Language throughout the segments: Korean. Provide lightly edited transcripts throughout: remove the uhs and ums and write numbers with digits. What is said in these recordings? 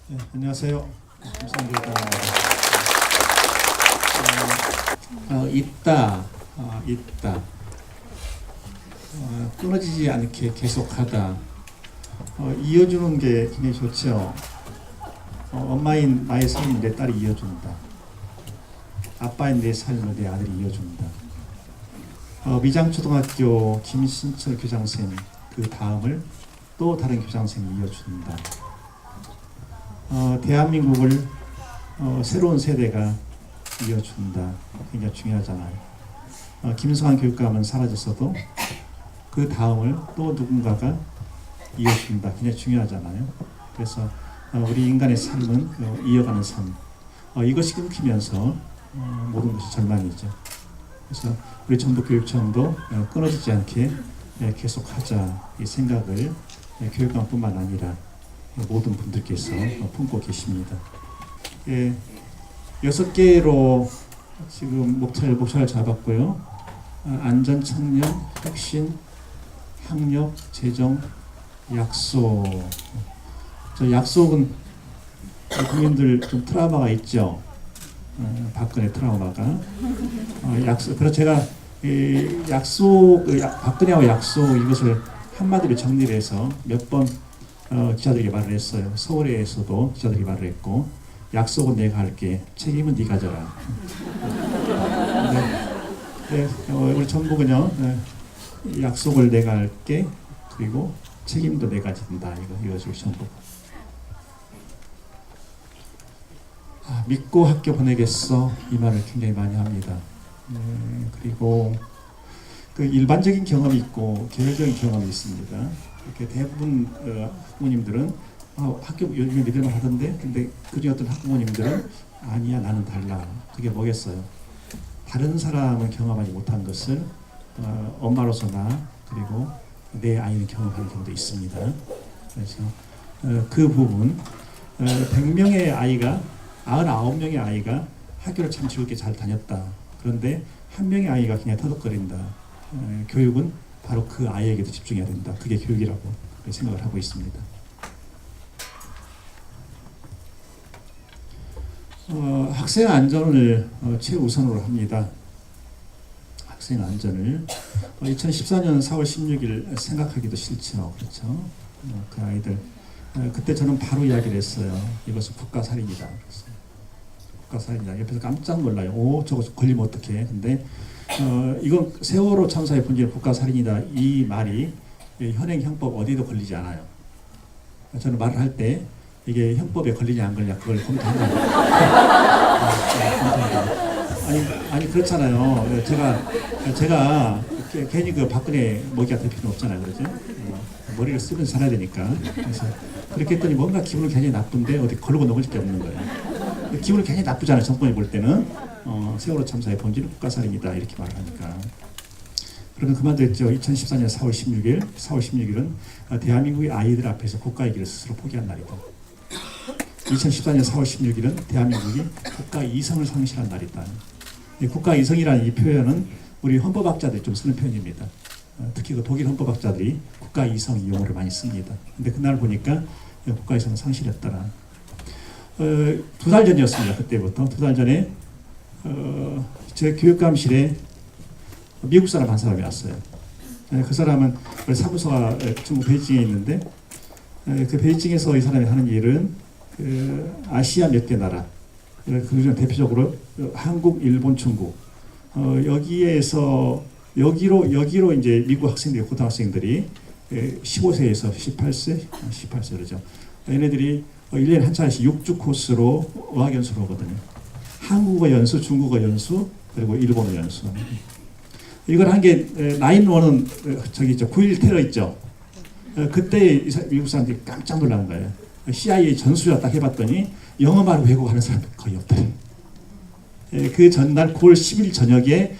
네, 안녕하세요. 김상규입니다. 있다, 있다. 끊어지지 않게 계속하다. 이어주는 게 굉장히 좋죠. 엄마인 나의 삶을 내 딸이 이어준다. 아빠인 내 삶을 내 아들이 이어준다. 미장초등학교 김신철 교장선 그 다음을 또 다른 교장선이 이어준다. 대한민국을 새로운 세대가 이어준다. 굉장히 중요하잖아요. 김성한 교육감은 사라졌어도 그 다음을 또 누군가가 이어준다. 굉장히 중요하잖아요. 그래서 우리 인간의 삶은 이어가는 삶. 이것이 끊기면서 모든 것이 절망이죠. 그래서 우리 전북교육청도 끊어지지 않게 계속하자 이 생각을 교육감뿐만 아니라 모든 분들께서 품고 계십니다. 6개로 지금 목차를 잡았고요. 안전, 청년, 혁신, 학력, 재정, 약속. 저 약속은 국민들 좀 트라우마가 있죠. 박근혜 트라우마가. 약속. 그래서 제가 박근혜와 약속 이것을 한마디로 정리를 해서 몇 번 기자들에게 말을 했어요. 서울에서도 기자들에게 말을 했고, 약속은 내가 할게, 책임은 네가 져라. 우리 전북은요, 약속을 내가 할게, 그리고 책임도 내가 진다. 이것이 우리 전북. 믿고 학교 보내겠어. 이 말을 굉장히 많이 합니다. 그리고 그 일반적인 경험이 있고 개별적인 경험이 있습니다. 이렇게 대부분 학부모님들은 학교 요즘에 믿을만 하던데, 근데 그중에 어떤 학부모님들은 아니야, 나는 달라. 그게 뭐겠어요? 다른 사람은 경험하지 못한 것을 엄마로서 나, 그리고 내 아이는 경험하는 경우도 있습니다. 그래서 그 부분 100명의 아이가 99명의 아이가 학교를 참 즐겁게 잘 다녔다. 그런데 한 명의 아이가 그냥 터덕거린다. 교육은 바로 그 아이에게도 집중해야 된다. 그게 교육이라고 생각을 하고 있습니다. 학생 안전을 최우선으로 합니다. 학생 안전을 2014년 4월 16일 생각하기도 싫죠. 그렇죠? 그 아이들 그때 저는 바로 이야기를 했어요. 이것은 국가살인이다. 국가살인이다. 옆에서 깜짝 놀라요. 오, 저거 걸리면 어떡해. 근데 이건 세월호 참사의 본질은 국가살인이다. 이 말이 현행 형법 어디도 걸리지 않아요. 저는 말을 할 때 이게 형법에 걸리냐 안 걸리냐 그걸 검토한다. 아니 그렇잖아요. 제가 괜히 그 박근혜 먹이가 될 필요는 없잖아요. 그러죠? 머리를 쓰면 살아야 되니까. 그래서 그렇게 했더니 뭔가 기분은 굉장히 나쁜데 어디 걸고 넘을 게 없는 거예요. 기분은 굉장히 나쁘잖아요. 정권이 볼 때는 세월호 참사의 본질은 국가살인이다 이렇게 말을 하니까. 그러면 그만뒀죠. 2014년 4월 16일은 대한민국의 아이들 앞에서 국가의 길을 스스로 포기한 날이다. 2014년 4월 16일은 대한민국이 국가 이성을 상실한 날이다. 국가 이성이라는 이 표현은 우리 헌법학자들이 좀 쓰는 표현입니다. 특히 그 독일 헌법학자들이 국가 이성 이 용어를 많이 씁니다. 근데 그날 보니까 국가 이성을 상실했더라. 2달 전이었습니다. 그때부터 2달 전에 제 교육감실에 미국 사람 한 사람이 왔어요. 그 사람은 사무소가 중국 베이징에 있는데, 그 베이징에서 이 사람이 하는 일은 아시아 몇 개 나라, 그중 대표적으로 한국, 일본, 중국, 여기로 이제 미국 학생들이, 고등학생들이 15세에서 18세 그러죠. 얘네들이 1년에 한 차례씩 6주 코스로 어학연수를 오거든요. 한국어 연수, 중국어 연수, 그리고 일본어 연수. 이걸 한 게 911은 저기 있죠. 9.11 테러 있죠. 그때 미국 사람들이 깜짝 놀라는 거예요. CIA 전수조사 딱 해봤더니 영어만 왜곡하는 사람 거의 없더래요. 그 전날 9월 10일 저녁에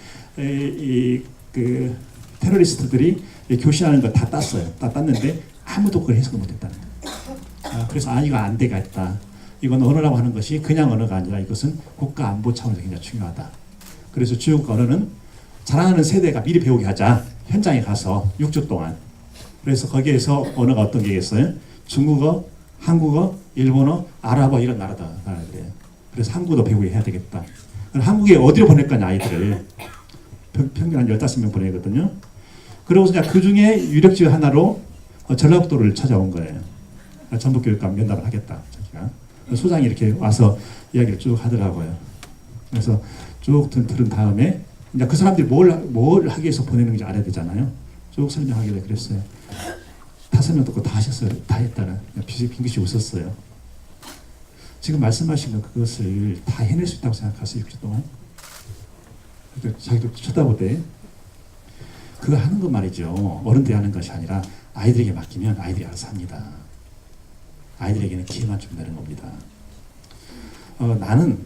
그 테러리스트들이 교시하는 거 다 땄어요. 다 땄는데 아무도 그걸 해석을 못했다는 거예요. 그래서 이거 안 되겠다. 이건 언어라고 하는 것이 그냥 언어가 아니라 이것은 국가 안보 차원에서 굉장히 중요하다. 그래서 주요 언어는 자라나는 세대가 미리 배우게 하자. 현장에 가서 6주 동안. 그래서 거기에서 언어가 어떤 게 있어요? 중국어, 한국어, 일본어, 아랍어 이런 나라다. 그래요. 그래서 한국어도 배우게 해야 되겠다. 한국에 어디로 보낼 거냐 아이들을. 평균 한 15명 보내거든요. 그러고서 그 중에 유력지 하나로 전라북도를 찾아온 거예요. 전북교육감 면담을 하겠다. 자기가. 소장이 이렇게 와서 이야기를 쭉 하더라고요. 그래서 쭉 들은 다음에 이제 그 사람들이 뭘 하기 위해서 보내는 건지 알아야 되잖아요. 쭉 설명하길래 그랬어요. 5명 듣고 다 하셨어요. 다 했다가 빙긋이 웃었어요. 지금 말씀하신 거 그것을 다 해낼 수 있다고 생각하세요? 6주 동안? 자기도 쳐다보되 그거 하는 건 말이죠. 어른들이 하는 것이 아니라 아이들에게 맡기면 아이들이 알아서 합니다. 아이들에게는 기회만 준다는 겁니다. 나는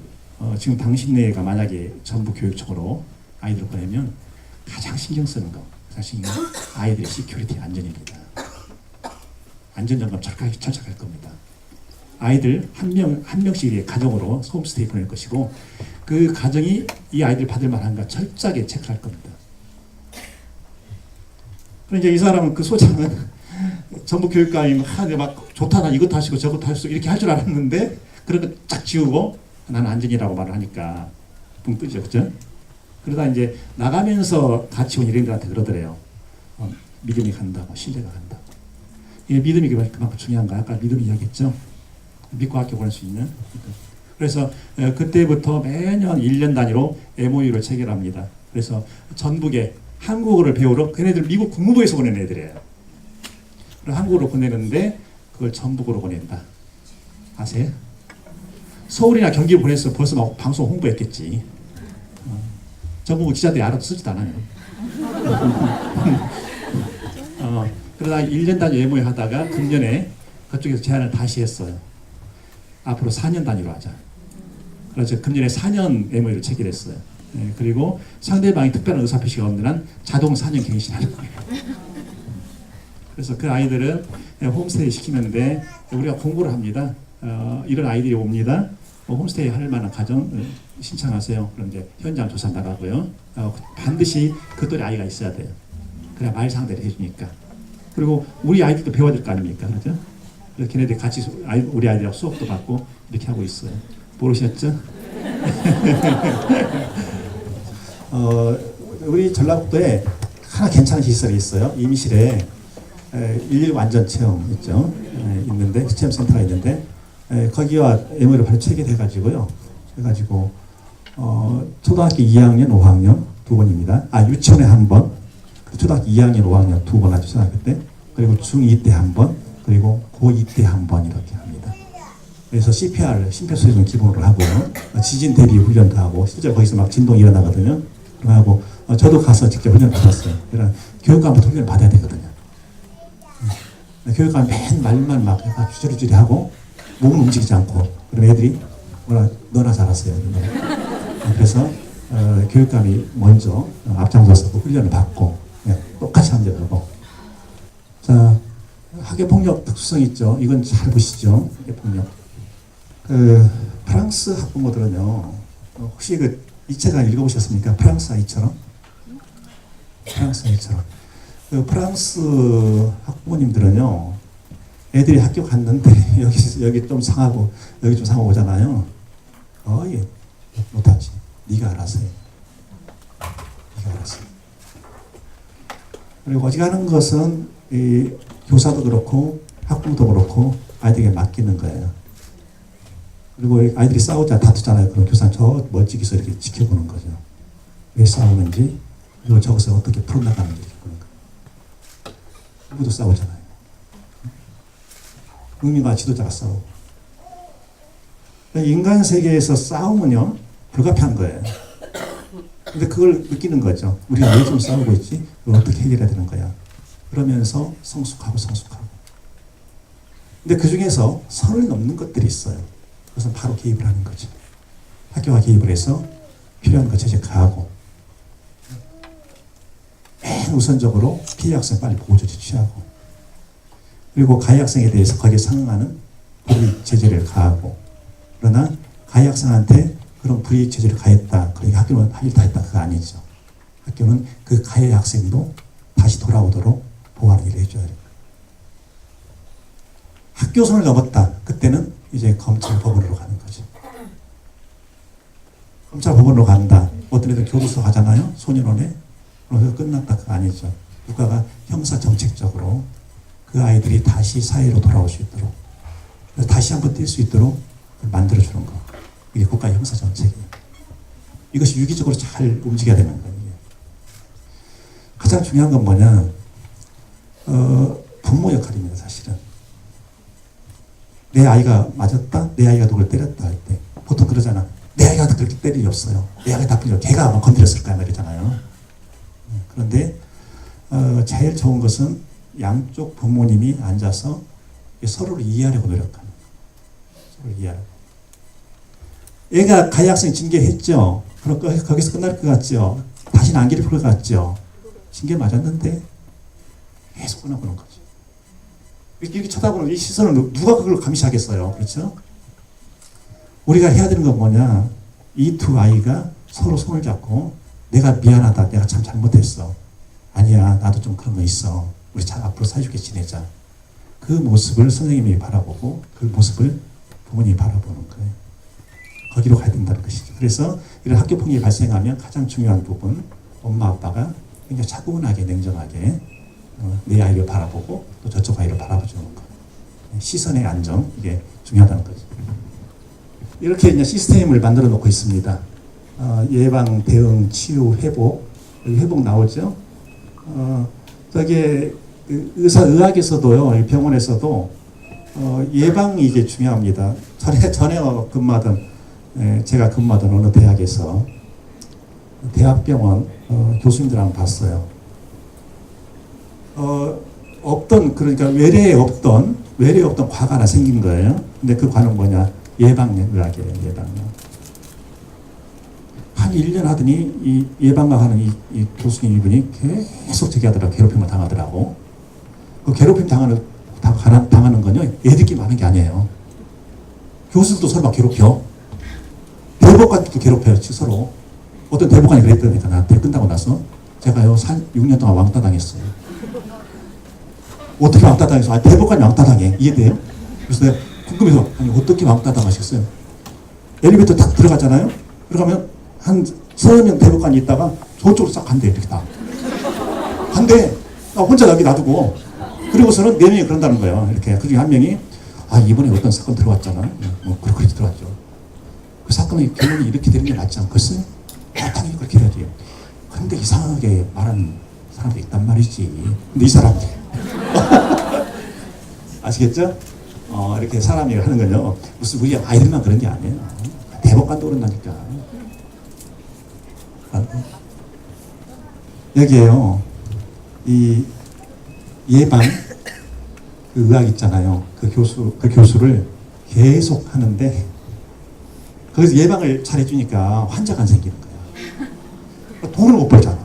지금 당신네가 만약에 전북 교육청으로 아이들을 보내면 가장 신경 쓰는 거, 사실 아이들의 시큐리티 안전입니다. 안전점검 철저할 겁니다. 아이들 한 명씩 가정으로 홈스테이 보낼 것이고 그 가정이 이 아이들 받을 만한가 철저하게 체크할 겁니다. 그런데 이제 이 사람은 그 소장은 전북 교육감이 막 좋다 나 이것도 하시고 저것도 하시고 이렇게 할 줄 알았는데 그런 거 쫙 지우고 나는 안전이라고 말을 하니까 붕 뜨죠, 그죠? 그러다 이제 나가면서 같이 온 일행들한테 그러더래요. 믿음이 간다고, 신뢰가 간다고. 이 믿음이 그만큼 중요한가? 아까 믿음 이야기했죠? 믿고 학교 보낼 수 있는. 그래서 그때부터 매년 1년 단위로 MOU를 체결합니다. 그래서 전북에 한국어를 배우러 걔네들 미국 국무부에서 보낸 애들이에요. 한국어로 보내는데 그걸 전북으로 보낸다. 아세요? 서울이나 경기로 보냈으면 벌써 막 방송 홍보했겠지. 전북 기자들이 알아도 쓰지도 않아요. 그러다 1년 단위 MOU 하다가 금년에 그쪽에서 제안을 다시 했어요. 앞으로 4년 단위로 하자. 그래서 금년에 4년 MOU를 체결했어요. 그리고 상대방이 특별한 의사표시가 없는 한 자동 4년 갱신하는 거예요. 그래서 그 아이들은 홈스테이 시키는데 우리가 공고를 합니다. 이런 아이들이 옵니다. 홈스테이 할 만한 가정 신청하세요. 그럼 이제 현장 조사 나가고요. 반드시 그 또래 아이가 있어야 돼요. 그래야 말 상대를 해주니까. 그리고 우리 아이들도 배워야 될 거 아닙니까, 그렇죠? 그래서 걔네들 같이 우리 아이들하고 수업도 받고 이렇게 하고 있어요. 모르셨죠? 우리 전라북도에 하나 괜찮은 시설이 있어요. 임실에 119 안전 체험 있죠. 있는데 체험 센터가 있는데 거기와 MOU를 바로 체결해가지고요. 해가지고 초등학교 2학년, 5학년 두 번입니다. 유치원에 한 번, 초등학교 2학년, 5학년 두 번 하죠. 초등학교 때. 그리고 중2 때 한 번, 그리고 고2 때 한 번 이렇게 합니다. 그래서 CPR, 심폐소생술 기본으로 하고요. 지진 대비 훈련도 하고 실제 거기서 막 진동이 일어나거든요. 하고 저도 가서 직접 훈련을 받았어요. 그러니까 교육감부터 훈련을 받아야 되거든요. 교육감이 맨 말만 막 주저리주저리 하고 몸은 움직이지 않고 그럼 애들이 너나 잘하세요. 그래서 교육감이 먼저 앞장서서 훈련을 받고 똑같이 하면 되고. 자, 학교폭력 특수성이 있죠. 이건 잘 보시죠. 학교폭력. 프랑스 학부모들은요. 혹시 이 책을 읽어보셨습니까? 프랑스 아이처럼? 프랑스 아이처럼. 프랑스 학부모님들은요. 애들이 학교 갔는데 여기 좀 상하고 여기 좀 상하고 오잖아요. 예, 못하지. 네가 알아서 해. 네가 알아서 해. 그리고 어지간한 것은 이 교사도 그렇고 학부모도 그렇고 아이들에게 맡기는 거예요. 그리고 아이들이 싸우자 다투잖아요. 그럼 교사는 저 멀찍이서 이렇게 지켜보는 거죠. 왜 싸우는지 그리고 저것을 어떻게 풀어나가는지 보는 거예요. 누구도 싸우잖아요. 국민과 지도자가 싸우고. 인간 세계에서 싸움은요 불가피한 거예요. 근데 그걸 느끼는 거죠. 우리가 왜 좀 싸우고 있지? 그걸 어떻게 해결해야 되는 거야? 그러면서 성숙하고. 근데 그 중에서 선을 넘는 것들이 있어요. 그것은 바로 개입을 하는 거죠. 학교가 개입을 해서 필요한 거 제작하고 맨 우선적으로 피해 학생 빨리 보호 조치 취하고 그리고 가해 학생에 대해서 거기에 상응하는 불이익 제재를 가하고 그러나 가해 학생한테 그런 불이익 제재를 가했다. 그러니까 학교는 할 일 다 했다. 그거 아니죠. 학교는 그 가해 학생도 다시 돌아오도록 보호하는 일을 해줘야 됩니다. 학교선을 넘었다. 그때는 이제 검찰 법원으로 가는 거죠. 검찰 법원으로 간다. 어떤 애들 교도소 가잖아요. 소년원에. 그래서 끝났다. 그거 아니죠. 국가가 형사 정책적으로 그 아이들이 다시 사회로 돌아올 수 있도록, 다시 한번 뛸 수 있도록 만들어주는 거. 이게 국가의 형사 정책이에요. 이것이 유기적으로 잘 움직여야 되는 거예요. 가장 중요한 건 뭐냐? 부모 역할입니다. 사실은. 내 아이가 맞았다? 내 아이가 누굴 때렸다 할 때 보통 그러잖아. 내 아이가 그렇게 때릴 리 없어요. 내 아이가 나쁜 일, 걔가 아마 건드렸을 거야 이러잖아요. 그런데 제일 좋은 것은 양쪽 부모님이 앉아서 서로를 이해하려고 노력하는 거예요. 서로를 이해하려고. 얘가 가해 학생 징계했죠. 그럼 거기서 끝날 것 같죠. 다시는 안 괴롭힐 것 같죠. 징계 맞았는데 계속 끊어보는 거죠. 이렇게 쳐다보는 이 시선을 누가 그걸 감시하겠어요. 그렇죠? 우리가 해야 되는 건 뭐냐? 이 두 아이가 서로 손을 잡고 내가 미안하다. 내가 참 잘못했어. 아니야. 나도 좀 그런 거 있어. 우리 잘 앞으로 사이좋게 지내자. 그 모습을 선생님이 바라보고 그 모습을 부모님이 바라보는 거예요. 거기로 가야 된다는 것이죠. 그래서 이런 학교 폭력이 발생하면 가장 중요한 부분, 엄마 아빠가 굉장히 차분하게 냉정하게 내 아이를 바라보고 또 저쪽 아이를 바라봐주는 거. 시선의 안정, 이게 중요하다는 거죠. 이렇게 이제 시스템을 만들어 놓고 있습니다. 예방, 대응, 치유, 회복. 여기 회복 나오죠? 저기 의학에서도요, 병원에서도 예방이 이게 중요합니다. 전에 근무하던, 제가 근무하던 어느 대학에서 대학병원 교수님들하고 봤어요. 그러니까 외래에 없던 과가 하나 생긴 거예요. 근데 그 과는 뭐냐? 예방의학이에요, 예방의학. 한 1년 하더니 이 예방학 하는 이 교수님 이분이 계속 저기 하더라고, 괴롭힘을 당하더라고. 그 괴롭힘 당하는 건요, 애들끼리 하는 게 아니에요. 교수들도 서로 막 괴롭혀. 대법관도 괴롭혀요, 서로. 어떤 대법관이 그랬더니까 나한테 끝나고 나서 제가요, 6년 동안 왕따 당했어요. 어떻게 왕따 당했어? 아, 대법관이 왕따 당해. 이해돼요? 그래서 내가 궁금해서, 아니, 어떻게 왕따 당하셨어요? 엘리베이터 딱 들어가잖아요? 들어가면 한 3명 대법관이 있다가 저쪽으로 싹 간대, 이렇게 다. 간대. 나 혼자 여기 놔두고. 그리고서는 4명이 그런다는 거예요. 이렇게. 그 중에 한 명이, 아, 이번에 어떤 사건 들어왔잖아. 뭐, 그렇게 들어왔죠. 그 사건의 결론이 이렇게 되는 게 맞지 않겠어요? 당연히 그렇게 해야지. 근데 이상하게 말하는 사람도 있단 말이지. 근데 이 사람. 아시겠죠? 이렇게 사람이 하는 건요. 무슨 우리 아이들만 그런 게 아니에요. 대법관도 그런다니까. 여기에요. 이 예방 그 의학 있잖아요. 그 교수를 계속 하는데 거기서 예방을 잘해주니까 환자가 안 생기는 거야. 돈을 못 벌잖아.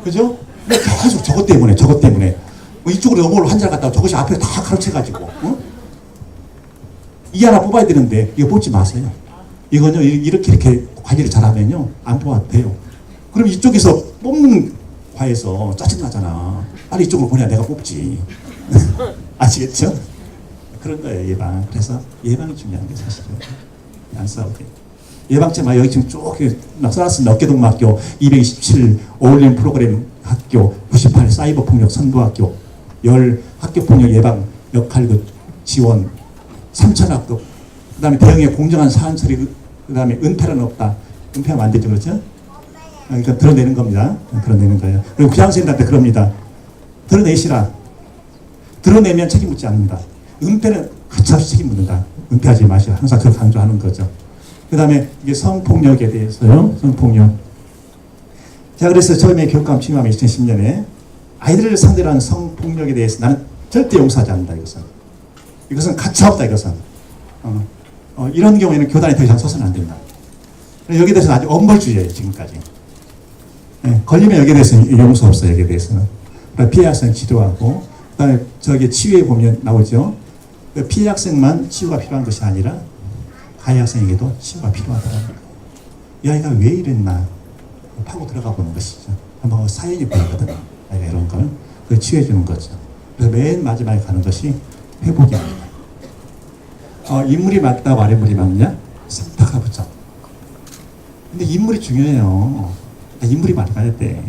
그죠? 계속 저것 때문에 뭐 이쪽으로 넘어올 환자를 갖다가 저것이 앞에 다 가로채가지고 이 하나 뽑아야 되는데 이거 뽑지 마세요. 이건요, 이렇게 관리를 잘하면요 안 뽑아도 돼요. 그럼 이쪽에서 뽑는 과에서 짜증나잖아. 빨리 이쪽으로 보내야 내가 뽑지. 아시겠죠? 그런 거예요, 예방. 그래서 예방이 중요한 게 사실은. 안 싸우게. 예방책 막 여기 지금 쭉 써놨습니다. 어깨동무학교 227 어울림 프로그램 학교 98 사이버 폭력 선도학교 10 학교 폭력 예방 역할 지원 3000학급 그 다음에 대응에 공정한 사안 처리 그 다음에 은폐는 없다. 은폐하면 안 되죠, 그렇죠? 그러니까 드러내는 겁니다. 드러내는 거예요. 그리고 교장선생님한테 그럽니다. 드러내시라. 드러내면 책임 묻지 않는다. 은폐는 가차없이 책임 묻는다. 은폐하지 마시라. 항상 그걸 강조하는 거죠. 그 다음에 이게 성폭력에 대해서요. 성폭력. 자, 그래서 처음에 교육감 취임하면 2010년에 아이들을 상대로 하는 성폭력에 대해서 나는 절대 용서하지 않는다. 이것은 가차없다. 이것은. 이런 경우에는 교단이 더 이상 서서는 안 된다. 여기에 대해서는 아주 엄벌주의예요. 지금까지. 네, 걸리면 여기에 대해서는 용서 없어요. 여기에 대해서는. 피해 학생 치료하고 그 다음에 저기 치유에 보면 나오죠. 피해 학생만 치유가 필요한 것이 아니라 가해 학생에게도 치유가 필요하다는 거예요. 이 아이가 왜 이랬나 파고 들어가 보는 것이죠. 한번 사연이 보이거든요. 아이가 이런 걸 치유해 주는 거죠. 그래서 맨 마지막에 가는 것이 회복이 아니냐. 인물이 맞다, 아랫물이 맞냐? 싹 다 가보자. 근데 인물이 중요해요. 인물이 맞아야 돼.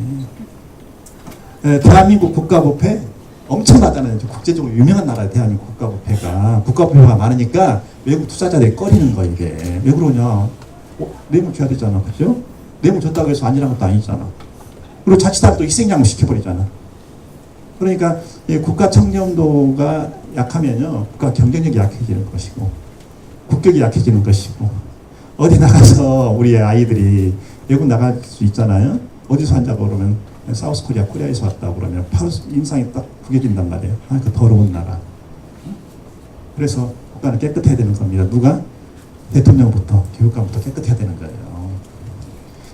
대한민국 국가부패 엄청나잖아요. 국제적으로 유명한 나라예요. 대한민국 국가부패가. 국가부패가 많으니까 외국 투자자들이 꺼리는 거야, 이게. 왜 그러냐? 뇌물 줘야 되잖아. 그죠? 뇌물 줬다고 해서 아니란 것도 아니잖아. 그리고 자칫하면 또 희생양을 시켜버리잖아. 그러니까 국가 청렴도가 약하면요, 국가 경쟁력이 약해지는 것이고, 국격이 약해지는 것이고, 어디 나가서 우리 아이들이 외국 나갈 수 있잖아요. 어디서 한다고 그러면 사우스 코리아, 코리아에서 왔다고 그러면 바로 인상이 딱 구겨진단 말이에요. 그 더러운 나라. 그래서 국가는 깨끗해야 되는 겁니다. 누가? 대통령부터, 교육감부터 깨끗해야 되는 거예요.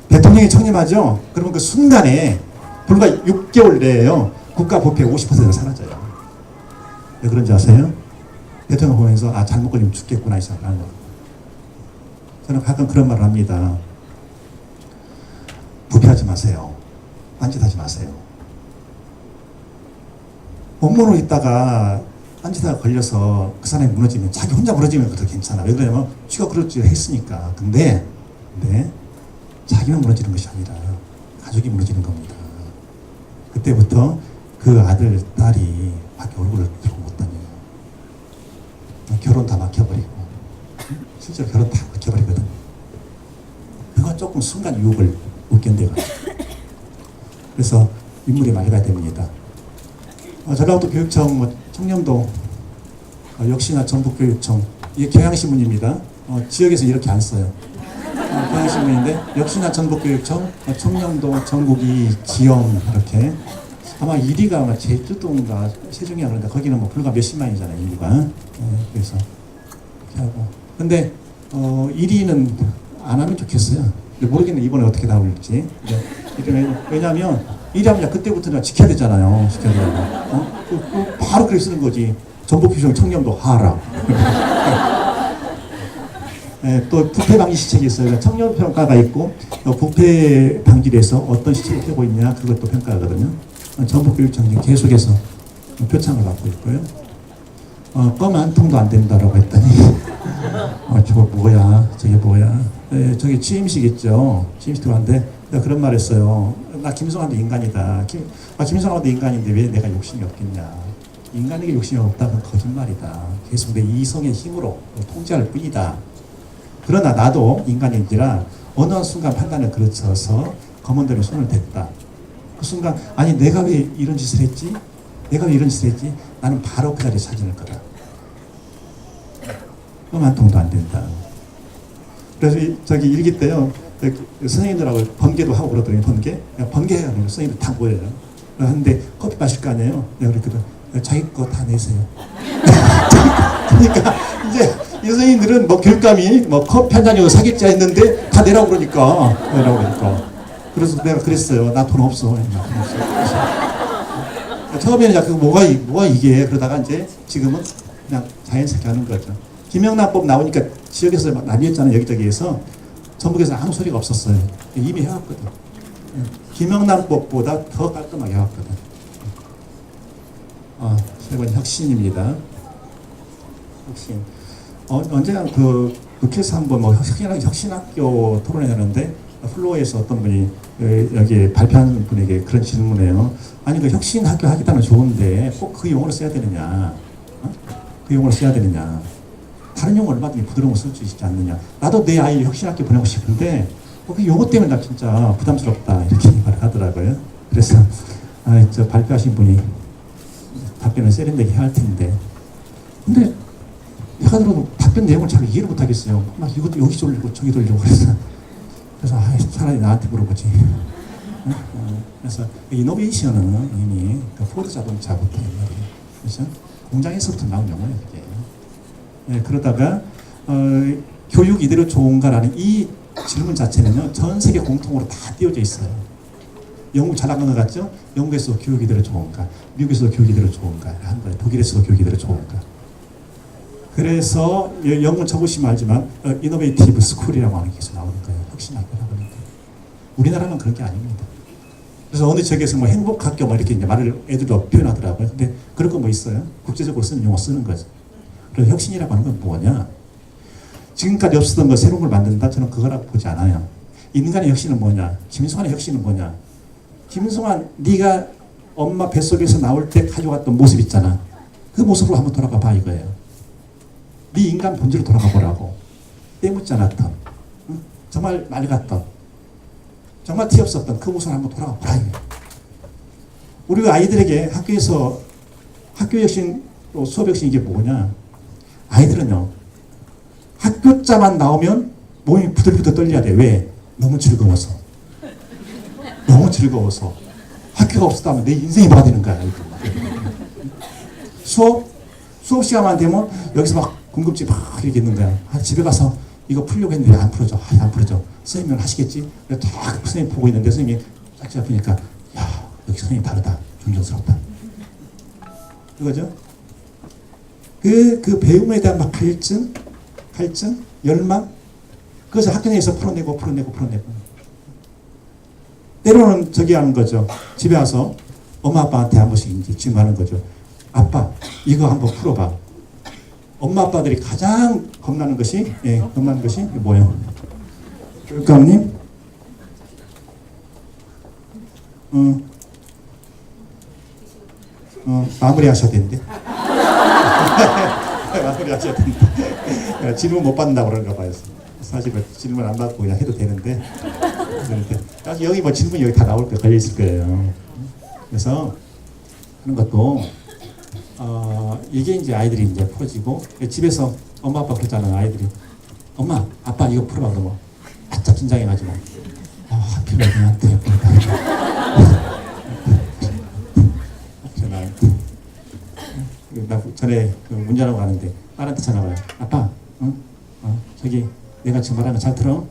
대통령이 청렴하죠? 그러면 그 순간에 불과 6개월 내에요. 국가 부패 50%가 사라져요. 왜 그런지 아세요? 대통령 보면서 잘못 걸리면 죽겠구나 이 생각하는 거예요. 저는 가끔 그런 말을 합니다. 부패하지 마세요. 딴짓하지 마세요. 업무로 있다가 딴짓하다 걸려서 그 사람이 무너지면 자기 혼자 무너지면 그래도 괜찮아. 왜 그러냐면 쥐가 그럴 줄 했으니까. 근데 자기만 무너지는 것이 아니라 가족이 무너지는 겁니다. 그때부터 그 아들, 딸이 밖에 얼굴을 들고 못 다녀요. 결혼 다 막혀버리고, 실제로 결혼 다 막혀버리거든. 그건 조금 순간 유혹을 못 견뎌가지고. 그래서 인물이 맑아야 됩니다. 전라북도 교육청, 청렴도, 역시나 전북교육청, 이게 경향신문입니다. 지역에서 이렇게 안 써요. 경향신문인데, 역시나 전북교육청, 청렴도, 전국이, 지영, 이렇게. 아마 1위가 아마 제주도인가 세종이야. 그런데 거기는 뭐 불과 몇십만이잖아요, 인구가. 그래서 이렇게 하고. 근데 1위는 안 하면 좋겠어요. 모르겠네, 이번에 어떻게 나올지. 왜냐하면 1위 하면 그때부터 내가 지켜야 되잖아요. 지켜야 되고. 바로 그렇게 쓰는 거지. 전북교육청 청렴도 하라. 또 부패 방지 시책이 있어요. 청렴 평가가 있고, 부패 방지를 해서 어떤 시책을 펴고 있냐, 그것도 평가하거든요. 전북교육청이 계속해서 표창을 받고 있고요. 껌 한 통도 안 된다라고 했더니, 저거 뭐야, 저게 뭐야. 저기 취임식 있죠. 취임식 들어왔는데, 내가 그런 말 했어요. 나 김성환도 인간이다. 김성환도 인간인데 왜 내가 욕심이 없겠냐. 인간에게 욕심이 없다면 거짓말이다. 계속 내 이성의 힘으로 통제할 뿐이다. 그러나 나도 인간인지라 어느 순간 판단을 거쳐서 검은대로 손을 댔다. 그 순간 아니 내가 왜 이런 짓을 했지? 내가 왜 이런 짓을 했지? 나는 바로 그 자리에 찾을 거다. 껌 한 통도 안 된다. 그래서 저기 일기 때요. 선생님들하고 번개도 하고 그러더니 번개해야 돼요. 선생님들 다 모여요. 그런데 커피 마실 거 아니에요. 내가 그랬거든. 자기 거 다 내세요. 그러니까 이제 이 선생님들은 뭐 교육감이 뭐 커피 한 잔이고 사겠자 했는데 다 내라고 그러니까. 그래서 내가 그랬어요. 나 돈 없어. 처음에는 야, 뭐가 이게 그러다가 이제 지금은 그냥 자연스럽게 하는 거죠. 김영란법 나오니까 지역에서 막 난리였잖아요. 여기저기에서. 전북에서 아무 소리가 없었어요. 이미 해왔거든. 김영란법보다 더 깔끔하게 해왔거든. 세 번 혁신입니다. 혁신. 언제나 국회에서 한번 뭐 혁신학교 토론회하는데 플로어에서 어떤 분이 여기 발표하는 분에게 그런 질문해요. 아니 그 혁신학교 하겠다는 좋은데 꼭 그 용어를 써야 되느냐? 그 용어를 써야 되느냐? 다른 용어 얼마든지 부드러운 거 쓸 수 있지 않느냐? 나도 내 아이를 혁신학교 보내고 싶은데 그 용어 때문에 나 진짜 부담스럽다 이렇게 말을 하더라고요. 그래서 저 발표하신 분이 답변을 세련되게 해야 할 텐데 근데 내가 들어도 답변 내용을 잘 이해를 못 하겠어요. 막 이것도 여기 돌리고 저기 돌리고 그래서 차라리 나한테 물어보지. 그래서 이노베이션은 이미 포드 자동차부터 옛날에 그래서 공장에서부터 나온 용어예요. 이게. 그러다가 교육 이대로 좋은가라는 이 질문 자체는요 전 세계 공통으로 다 띄워져 있어요. 영국 잘 나간 것 같죠? 영국에서 교육 이대로 좋은가, 미국에서 교육 이대로 좋은가 한 거예요. 독일에서 교육 이대로 좋은가. 그래서 영문 쳐보시면 알지만 이노베이티브 스쿨이라고 하는 게 계속 나오는 거예요. 혁신학교라고 하는 게. 우리나라는 그런 게 아닙니다. 그래서 어느 지역에서 뭐 행복학교 뭐 이렇게 이제 말을 애들도 표현하더라고요. 근데 그런 거 뭐 있어요? 국제적으로 쓰는 용어 쓰는 거죠. 그리고 혁신이라고 하는 건 뭐냐? 지금까지 없었던 거 새로운 걸 만든다? 저는 그거라고 보지 않아요. 인간의 혁신은 뭐냐? 김성환의 혁신은 뭐냐? 김성환, 네가 엄마 뱃속에서 나올 때 가져갔던 모습 있잖아. 그 모습으로 한번 돌아가 봐 이거예요. 네 인간 본질로 돌아가 보라고. 때묻지 않았던, 응? 정말 맑았던, 정말 티 없었던 그 모습을 한번 돌아가 보라 이거예요. 우리가 아이들에게 학교에서 학교 혁신, 수업 혁신 이게 뭐냐? 아이들은요, 학교자만 나오면 몸이 부들부들 떨려야 돼. 왜? 너무 즐거워서. 너무 즐거워서. 학교가 없었다면 내 인생이 뭐가 되는 거야. 수업 시간만 되면 여기서 막 궁금증이 막 이렇게 있는 거야. 집에 가서 이거 풀려고 했는데 안 풀어져. 안 풀어져. 선생님은 하시겠지? 딱 선생님 보고 있는데 선생님이 딱 잡히니까 야, 여기 선생님 다르다. 존경스럽다. 이거죠? 그 배움에 대한 막 갈증, 열망, 그것을 학교 내에서 풀어내고. 때로는 저기 하는 거죠. 집에 와서 엄마 아빠한테 한 번씩 이제 질문하는 거죠. 아빠, 이거 한번 풀어봐. 엄마 아빠들이 가장 겁나는 것이, 겁나는 것이 뭐예요? 교육감님? 마무리 하셔야 되는데. 마무리 하셔야 되는데. 질문 못 받는다고 그런가 봐요. 사실 질문 안 받고 그냥 해도 되는데. 여기 뭐 질문이 여기 다 나올 거 걸려 있을 거예요. 그래서 그런 것도 이게 이제 아이들이 이제 풀어지고 집에서 엄마 아빠 그러잖아요. 아이들이 엄마 아빠 이거 풀어봐 그러면 바짝 긴장해가지고 하필 나한테 나 전에 운전하고 가는데 딸한테 전화 와요. 아빠 저기 내가 지금 말하는 거 잘 들어?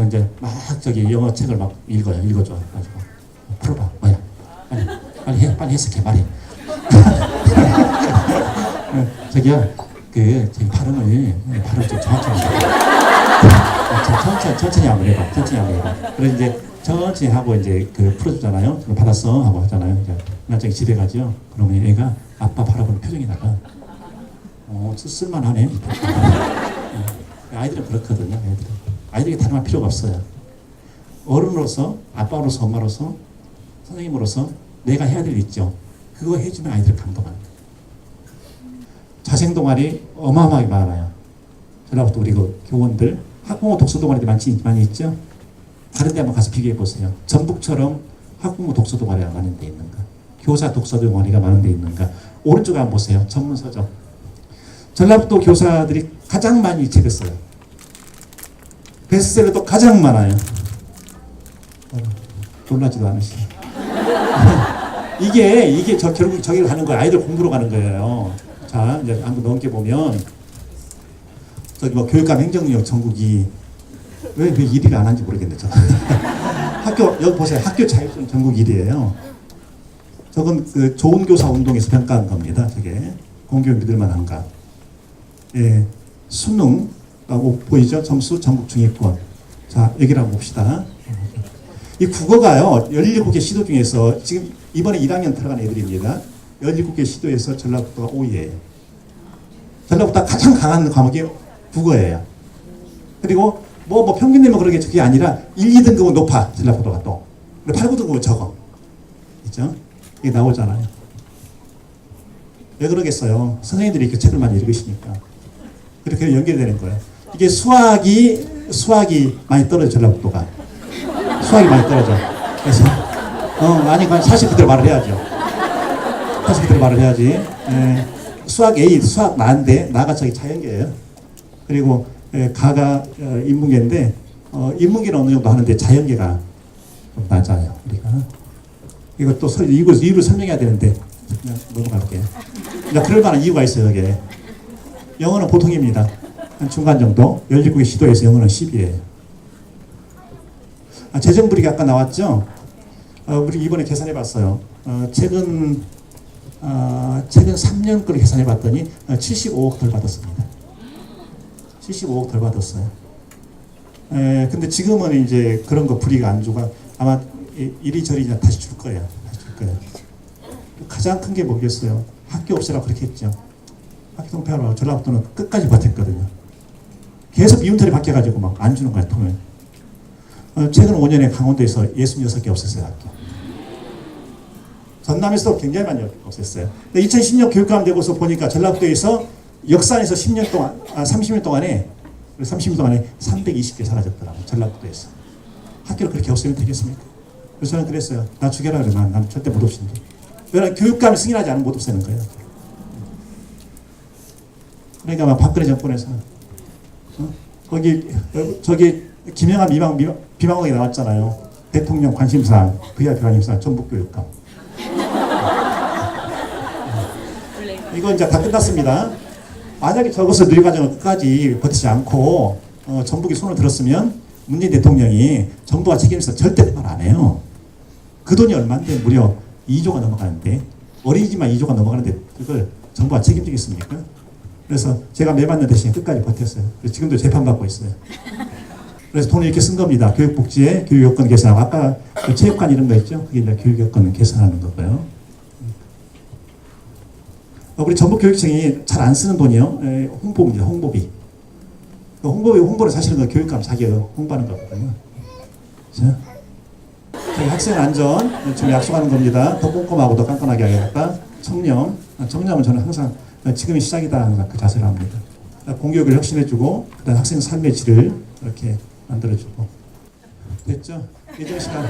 이제 막 저기 영어 책을 막 읽어줘 가지고 풀어봐 뭐야 빨리 해석해 말해. 저기요 저기 발음을 좀 정확히 천천히 한번 해봐. 그래서 이제 천천히 하고 이제 풀어주잖아요. 그럼 받았어 하고 하잖아요. 이제 나중에 집에 가죠. 그러면 얘가 아빠 바라보는 표정에다가 쓸만하네. 아이들은 그렇거든요. 아이들에게 다른 말 필요가 없어요. 어른으로서, 아빠로서, 엄마로서, 선생님으로서 내가 해야 될 일 있죠. 그거 해주면 아이들 감동합니다. 자생 동아리 어마어마하게 많아요. 전라북도 우리 교원들 학부모 독서 동아리도 많이 있죠. 다른 데 한번 가서 비교해 보세요. 전북처럼 학부모 독서 동아리가 많은 데 있는가? 교사 독서 동아리가 많은 데 있는가? 오른쪽에 한번 보세요. 전문 서적. 전라북도 교사들이 가장 많이 책을 써요. 베스트셀러도 가장 많아요. 놀라지도 않으시죠. 이게 결국 저기를 가는 거예요. 아이들 공부로 가는 거예요. 자, 이제 한번 넘겨보면 저기 뭐 교육감 행정력 전국이 왜 1위를 안 한지 모르겠네. 여기 보세요. 학교 자율성 전국 1위예요. 저건 좋은 교사 운동에서 평가한 겁니다. 저게 공교육 믿을만 한가. 예, 수능 보이죠? 점수 전국 중위권. 자, 여기를 한번 봅시다. 이 국어가요. 17개 시도 중에서 지금 이번에 1학년 들어간 애들입니다. 17개 시도에서 전라북도가 5위예요. 전라북도가 가장 강한 과목이 국어예요. 그리고 뭐 평균 내면 그런 게 그게 아니라 1, 2등급은 높아. 전라북도가 또. 8, 9등급은 적어. 있죠? 이게 나오잖아요. 왜 그러겠어요? 선생님들이 이렇게 책을 많이 읽으시니까. 그렇게 연결되는 거예요. 이게 수학이 많이 떨어져, 전라북도가. 수학이 많이 떨어져. 그래서, 아니, 사실 그대로 말을 해야죠. 사실 그대로 말을 해야지. 수학 A, 수학 나인데, 나가 저기 자연계예요. 그리고, 가가 인문계인데, 인문계는 어느 정도 하는데, 자연계가 좀 낮아요, 우리가. 이것도 이유를 설명해야 되는데, 그냥 넘어갈게요. 그럴 만한 이유가 있어요, 여기에. 영어는 보통입니다. 한 중간 정도. 17개 시도에서 영어는 10이에요. 재정불이익이 아까 나왔죠? 우리 이번에 계산해 봤어요. 최근 3년 거를 계산해 봤더니 75억 덜 받았습니다. 75억 덜 받았어요. 근데 지금은 이제 그런 거 불이익 안 주고 아마 이리저리 이제 다시 줄 거예요. 다시 줄 거예요. 가장 큰 게 뭐겠어요? 학교 없애라고 그렇게 했죠. 학교 통폐합하고 전라북도는 끝까지 버텼거든요. 계속 미운털이 바뀌어가지고 막 안 주는 거야, 통을. 최근 5년에 강원도에서 66개 없앴어요, 학교. 전남에서도 굉장히 많이 없앴어요. 2010년 교육감 되고서 보니까 전라북도에서 역사에서 10년 동안, 30년 동안에 320개 사라졌더라고요, 전라북도에서. 학교를 그렇게 없애면 되겠습니까? 그래서 저는 그랬어요. 나 죽여라 그래. 난 절대 못 없앤다. 왜냐면 교육감이 승인하지 않으면 못 없애는 거예요. 그러니까 막 박근혜 정권에서 저기 김영하 비방록에 나왔잖아요. 대통령 관심사, VIP 관심사, 전북교육감. 이거 이제 다 끝났습니다. 만약에 저것을 누리과정을 끝까지 버티지 않고 전북이 손을 들었으면 문재인 대통령이 정부가 책임져서 절대 말 안 해요. 그 돈이 얼마인데 무려 2조가 넘어가는데, 어린이집만 2조가 넘어가는데 그걸 정부가 책임지겠습니까? 그래서 제가 매 맞는 대신 끝까지 버텼어요. 지금도 재판받고 있어요. 그래서 돈을 이렇게 쓴 겁니다. 교육복지에 교육여건 개선하고, 아까 그 체육관 이런 거 있죠? 그게 이제 교육여건 개선하는 거고요. 우리 전북교육청이 잘 안 쓰는 돈이요. 홍보입니다. 홍보비. 홍보를 사실은 그 교육감 자기가 홍보하는 거거든요. 자, 저희 학생 안전 지금 약속하는 겁니다. 더 꼼꼼하고 더 깐깐하게 하겠다. 청렴. 청렴은 저는 항상 지금이 시작이다 항상 그 자세를 합니다. 공교육을 혁신해주고, 그다음 학생 삶의 질을 이렇게 만들어주고. 됐죠? 예정 시간.